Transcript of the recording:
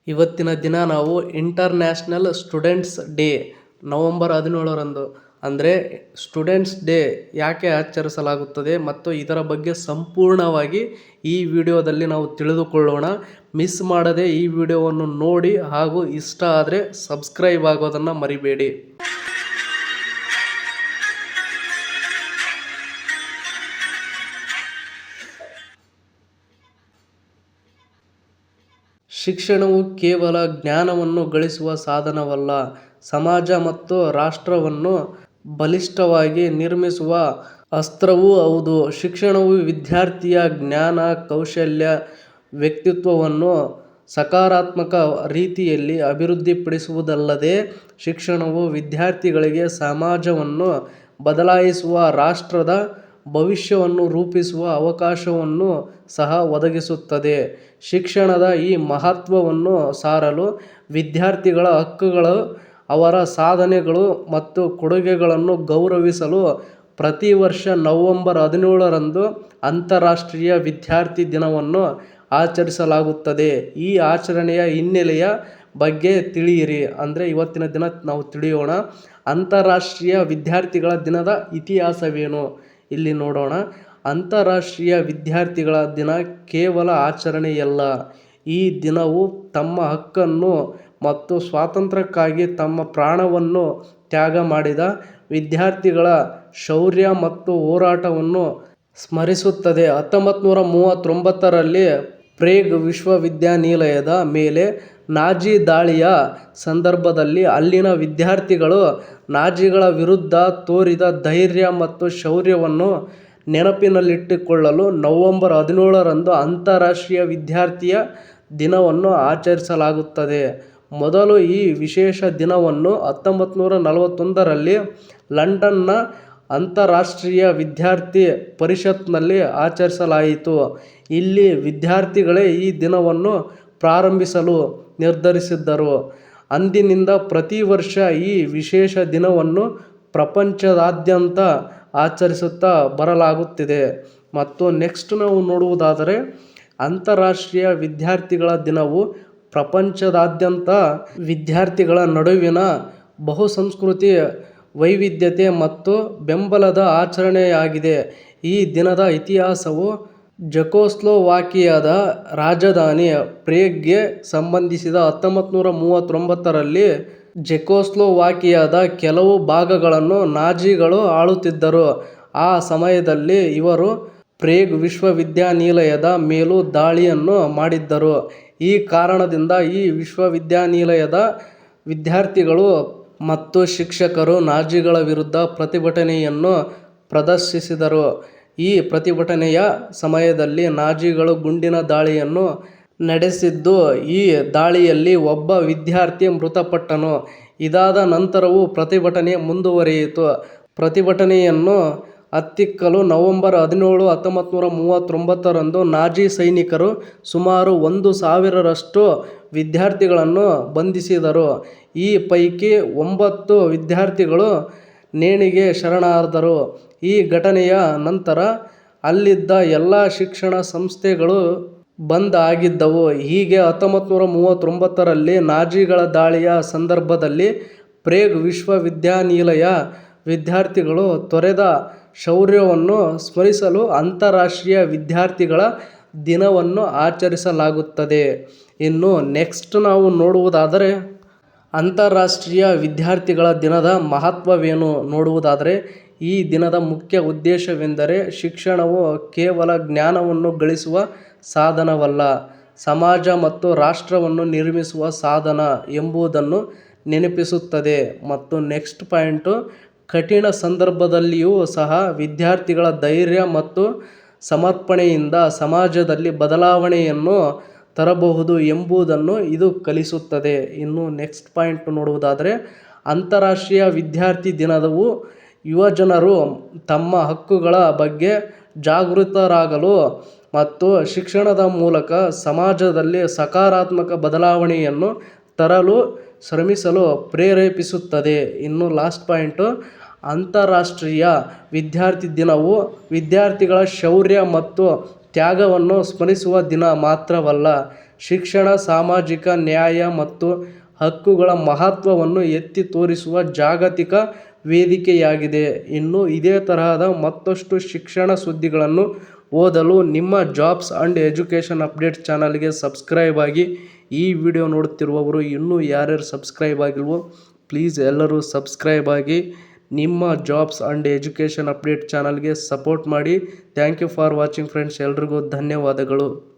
ಇವತ್ತಿನ ದಿನ ನಾವು ಇಂಟರ್ನ್ಯಾಷನಲ್ ಸ್ಟೂಡೆಂಟ್ಸ್ ಡೇ ನವಂಬರ್ 17ರಂದು ಅಂದರೆ ಸ್ಟೂಡೆಂಟ್ಸ್ ಡೇ ಯಾಕೆ ಆಚರಿಸಲಾಗುತ್ತದೆ ಮತ್ತು ಇದರ ಬಗ್ಗೆ ಸಂಪೂರ್ಣವಾಗಿ ಈ ವಿಡಿಯೋದಲ್ಲಿ ನಾವು ತಿಳಿದುಕೊಳ್ಳೋಣ. ಮಿಸ್ ಮಾಡದೆ ಈ ವಿಡಿಯೋವನ್ನು ನೋಡಿ ಹಾಗೂ ಇಷ್ಟ ಆದರೆ ಸಬ್ಸ್ಕ್ರೈಬ್ ಆಗೋದನ್ನು ಮರಿಬೇಡಿ. ಶಿಕ್ಷಣವು ಕೇವಲ ಜ್ಞಾನವನ್ನು ಗಳಿಸುವ ಸಾಧನವಲ್ಲ, ಸಮಾಜ ಮತ್ತು ರಾಷ್ಟ್ರವನ್ನು ಬಲಿಷ್ಠವಾಗಿ ನಿರ್ಮಿಸುವ ಅಸ್ತ್ರವೂ ಹೌದು. ಶಿಕ್ಷಣವು ವಿದ್ಯಾರ್ಥಿಯ ಜ್ಞಾನ, ಕೌಶಲ್ಯ, ವ್ಯಕ್ತಿತ್ವವನ್ನು ಸಕಾರಾತ್ಮಕ ರೀತಿಯಲ್ಲಿ ಅಭಿವೃದ್ಧಿಪಡಿಸುವುದಲ್ಲದೆ, ಶಿಕ್ಷಣವು ವಿದ್ಯಾರ್ಥಿಗಳಿಗೆ ಸಮಾಜವನ್ನು ಬದಲಾಯಿಸುವ, ರಾಷ್ಟ್ರದ ಭವಿಷ್ಯವನ್ನು ರೂಪಿಸುವ ಅವಕಾಶವನ್ನು ಸಹ ಒದಗಿಸುತ್ತದೆ. ಶಿಕ್ಷಣದ ಈ ಮಹತ್ವವನ್ನು ಸಾರಲು, ವಿದ್ಯಾರ್ಥಿಗಳ ಹಕ್ಕುಗಳು, ಅವರ ಸಾಧನೆಗಳು ಮತ್ತು ಕೊಡುಗೆಗಳನ್ನು ಗೌರವಿಸಲು ಪ್ರತಿ ವರ್ಷ ನವಂಬರ್ 17ರಂದು ಅಂತಾರಾಷ್ಟ್ರೀಯ ವಿದ್ಯಾರ್ಥಿ ದಿನವನ್ನು ಆಚರಿಸಲಾಗುತ್ತದೆ. ಈ ಆಚರಣೆಯ ಹಿನ್ನೆಲೆಯ ಬಗ್ಗೆ ತಿಳಿಯಿರಿ. ಅಂದರೆ ಇವತ್ತಿನ ದಿನ ನಾವು ತಿಳಿಯೋಣ. ಅಂತಾರಾಷ್ಟ್ರೀಯ ವಿದ್ಯಾರ್ಥಿಗಳ ದಿನದ ಇತಿಹಾಸವೇನು ಇಲ್ಲಿ ನೋಡೋಣ. ಅಂತಾರಾಷ್ಟ್ರೀಯ ವಿದ್ಯಾರ್ಥಿಗಳ ದಿನ ಕೇವಲ ಆಚರಣೆಯಲ್ಲ. ಈ ದಿನವು ತಮ್ಮ ಹಕ್ಕನ್ನು ಮತ್ತು ಸ್ವಾತಂತ್ರ್ಯಕ್ಕಾಗಿ ತಮ್ಮ ಪ್ರಾಣವನ್ನು ತ್ಯಾಗ ಮಾಡಿದ ವಿದ್ಯಾರ್ಥಿಗಳ ಶೌರ್ಯ ಮತ್ತು ಹೋರಾಟವನ್ನು ಸ್ಮರಿಸುತ್ತದೆ. 1939ರಲ್ಲಿ ಪ್ರೇಗ್ ವಿಶ್ವವಿದ್ಯಾನಿಲಯದ ಮೇಲೆ ನಾಜಿ ದಾಳಿಯ ಸಂದರ್ಭದಲ್ಲಿ ಅಲ್ಲಿನ ವಿದ್ಯಾರ್ಥಿಗಳು ನಾಜಿಗಳ ವಿರುದ್ಧ ತೋರಿದ ಧೈರ್ಯ ಮತ್ತು ಶೌರ್ಯವನ್ನು ನೆನಪಿನಲ್ಲಿಟ್ಟುಕೊಳ್ಳಲು ನವಂಬರ್ 17ರಂದು ಅಂತಾರಾಷ್ಟ್ರೀಯ ವಿದ್ಯಾರ್ಥಿಯ ದಿನವನ್ನು ಆಚರಿಸಲಾಗುತ್ತದೆ. ಮೊದಲು ಈ ವಿಶೇಷ ದಿನವನ್ನು 1941ರಲ್ಲಿ ಲಂಡನ್ನ ಅಂತಾರಾಷ್ಟ್ರೀಯ ವಿದ್ಯಾರ್ಥಿ ಪರಿಷತ್ನಲ್ಲಿ ಆಚರಿಸಲಾಯಿತು. ಇಲ್ಲಿ ವಿದ್ಯಾರ್ಥಿಗಳೇ ಈ ದಿನವನ್ನು ಪ್ರಾರಂಭಿಸಲು ನಿರ್ಧರಿಸಿದ್ದರು. ಅಂದಿನಿಂದ ಪ್ರತಿ ವರ್ಷ ಈ ವಿಶೇಷ ದಿನವನ್ನು ಪ್ರಪಂಚದಾದ್ಯಂತ ಆಚರಿಸುತ್ತಾ ಬರಲಾಗುತ್ತಿದೆ. ಮತ್ತು ನೆಕ್ಸ್ಟ್ ನಾವು ನೋಡುವುದಾದರೆ, ಅಂತಾರಾಷ್ಟ್ರೀಯ ವಿದ್ಯಾರ್ಥಿಗಳ ದಿನವು ಪ್ರಪಂಚದಾದ್ಯಂತ ವಿದ್ಯಾರ್ಥಿಗಳ ನಡುವಿನ ಬಹುಸಂಸ್ಕೃತಿ ವೈವಿಧ್ಯತೆ ಮತ್ತು ಬೆಂಬಲದ ಆಚರಣೆಯಾಗಿದೆ. ಈ ದಿನದ ಇತಿಹಾಸವು ಜೆಕೋಸ್ಲೋವಾಕಿಯಾದ ರಾಜಧಾನಿ ಪ್ರೇಗ್ಗೆ ಸಂಬಂಧಿಸಿದ 1939ರಲ್ಲಿ ಜೆಕೋಸ್ಲೋವಾಕಿಯಾದ ಕೆಲವು ಭಾಗಗಳನ್ನು ನಾಜಿಗಳು ಆಳುತ್ತಿದ್ದರು. ಆ ಸಮಯದಲ್ಲಿ ಇವರು ಪ್ರೇಗ್ ವಿಶ್ವವಿದ್ಯಾನಿಲಯದ ಮೇಲೂ ದಾಳಿಯನ್ನು ಮಾಡಿದ್ದರು. ಈ ಕಾರಣದಿಂದ ಈ ವಿಶ್ವವಿದ್ಯಾನಿಲಯದ ವಿದ್ಯಾರ್ಥಿಗಳು ಮತ್ತು ಶಿಕ್ಷಕರು ನಾಜಿಗಳ ವಿರುದ್ಧ ಪ್ರತಿಭಟನೆಯನ್ನು ಪ್ರದರ್ಶಿಸಿದರು. ಈ ಪ್ರತಿಭಟನೆಯ ಸಮಯದಲ್ಲಿ ನಾಜಿಗಳು ಗುಂಡಿನ ದಾಳಿಯನ್ನು ನಡೆಸಿದ್ದು, ಈ ದಾಳಿಯಲ್ಲಿ ಒಬ್ಬ ವಿದ್ಯಾರ್ಥಿ ಮೃತಪಟ್ಟನು. ಇದಾದ ನಂತರವೂ ಪ್ರತಿಭಟನೆ ಮುಂದುವರಿಯಿತು. ಪ್ರತಿಭಟನೆಯನ್ನು ಹತ್ತಿಕ್ಕಲು ನವಂಬರ್ 17, 1939ರಂದು ನಾಜಿ ಸೈನಿಕರು ಸುಮಾರು 1,000ರಷ್ಟು ವಿದ್ಯಾರ್ಥಿಗಳನ್ನು ಬಂಧಿಸಿದರು. ಈ ಪೈಕಿ 9 ವಿದ್ಯಾರ್ಥಿಗಳು ನೇಣಿಗೆ ಶರಣಾದರು. ಈ ಘಟನೆಯ ನಂತರ ಅಲ್ಲಿದ್ದ ಎಲ್ಲ ಶಿಕ್ಷಣ ಸಂಸ್ಥೆಗಳು ಬಂದ್ ಆಗಿದ್ದವು. ಹೀಗೆ 1939ರಲ್ಲಿ ನಾಜಿಗಳ ದಾಳಿಯ ಸಂದರ್ಭದಲ್ಲಿ ಪ್ರೇಗ್ ವಿಶ್ವವಿದ್ಯಾನಿಲಯ ವಿದ್ಯಾರ್ಥಿಗಳು ತೊರೆದ ಶೌರ್ಯವನ್ನು ಸ್ಮರಿಸಲು ಅಂತಾರಾಷ್ಟ್ರೀಯ ವಿದ್ಯಾರ್ಥಿಗಳ ದಿನವನ್ನು ಆಚರಿಸಲಾಗುತ್ತದೆ. ಇನ್ನು ನೆಕ್ಸ್ಟ್ ನಾವು ನೋಡುವುದಾದರೆ, ಅಂತಾರಾಷ್ಟ್ರೀಯ ವಿದ್ಯಾರ್ಥಿಗಳ ದಿನದ ಮಹತ್ವವೇನು ನೋಡುವುದಾದರೆ, ಈ ದಿನದ ಮುಖ್ಯ ಉದ್ದೇಶವೆಂದರೆ ಶಿಕ್ಷಣವು ಕೇವಲ ಜ್ಞಾನವನ್ನು ಗಳಿಸುವ ಸಾಧನವಲ್ಲ, ಸಮಾಜ ಮತ್ತು ರಾಷ್ಟ್ರವನ್ನು ನಿರ್ಮಿಸುವ ಸಾಧನ ಎಂಬುದನ್ನು ನೆನಪಿಸುತ್ತದೆ. ಮತ್ತು ನೆಕ್ಸ್ಟ್ ಪಾಯಿಂಟು, ಕಠಿಣ ಸಂದರ್ಭದಲ್ಲಿಯೂ ಸಹ ವಿದ್ಯಾರ್ಥಿಗಳ ಧೈರ್ಯ ಮತ್ತು ಸಮರ್ಪಣೆಯಿಂದ ಸಮಾಜದಲ್ಲಿ ಬದಲಾವಣೆಯನ್ನು ತರಬಹುದು ಎಂಬುದನ್ನು ಇದು ಕಲಿಸುತ್ತದೆ. ಇನ್ನು ನೆಕ್ಸ್ಟ್ ಪಾಯಿಂಟ್ ನೋಡುವುದಾದರೆ, ಅಂತಾರಾಷ್ಟ್ರೀಯ ವಿದ್ಯಾರ್ಥಿ ದಿನವು ಯುವಜನರು ತಮ್ಮ ಹಕ್ಕುಗಳ ಬಗ್ಗೆ ಜಾಗೃತರಾಗಲು ಮತ್ತು ಶಿಕ್ಷಣದ ಮೂಲಕ ಸಮಾಜದಲ್ಲಿ ಸಕಾರಾತ್ಮಕ ಬದಲಾವಣೆಯನ್ನು ತರಲು ಶ್ರಮಿಸಲು ಪ್ರೇರೇಪಿಸುತ್ತದೆ. ಇನ್ನು ಲಾಸ್ಟ್ ಪಾಯಿಂಟು, ಅಂತಾರಾಷ್ಟ್ರೀಯ ವಿದ್ಯಾರ್ಥಿ ದಿನವು ವಿದ್ಯಾರ್ಥಿಗಳ ಶೌರ್ಯ ಮತ್ತು ತ್ಯಾಗವನ್ನು ಸ್ಮರಿಸುವ ದಿನ ಮಾತ್ರವಲ್ಲ, ಶಿಕ್ಷಣ ಸಾಮಾಜಿಕ ನ್ಯಾಯ ಮತ್ತು ಹಕ್ಕುಗಳ ಮಹತ್ವವನ್ನು ಎತ್ತಿ ತೋರಿಸುವ ಜಾಗತಿಕ ವೇದಿಕೆಯಾಗಿದೆ. ಇನ್ನು ಇದೇ ತರಹದ ಮತ್ತಷ್ಟು ಶಿಕ್ಷಣ ಸುದ್ದಿಗಳನ್ನು ಓದಲು ನಿಮ್ಮ ಜಾಬ್ಸ್ ಆ್ಯಂಡ್ ಎಜುಕೇಷನ್ ಅಪ್ಡೇಟ್ಸ್ ಚಾನಲ್ಗೆ ಸಬ್ಸ್ಕ್ರೈಬ್ ಆಗಿ. ಈ ವಿಡಿಯೋ ನೋಡುತ್ತಿರುವವರು ಇನ್ನೂ ಯಾರ್ಯಾರು ಸಬ್ಸ್ಕ್ರೈಬ್ ಆಗಿಲ್ವೋ ಪ್ಲೀಸ್ ಎಲ್ಲರೂ ಸಬ್ಸ್ಕ್ರೈಬ್ ಆಗಿ ನಿಮ್ಮ ಜಾಬ್ಸ್ ಆ್ಯಂಡ್ ಎಜುಕೇಷನ್ ಅಪ್ಡೇಟ್ ಚಾನಲ್ಗೆ ಸಪೋರ್ಟ್ ಮಾಡಿ. Thank you for watching friends. ಎಲ್ರಿಗೂ ಧನ್ಯವಾದಗಳು.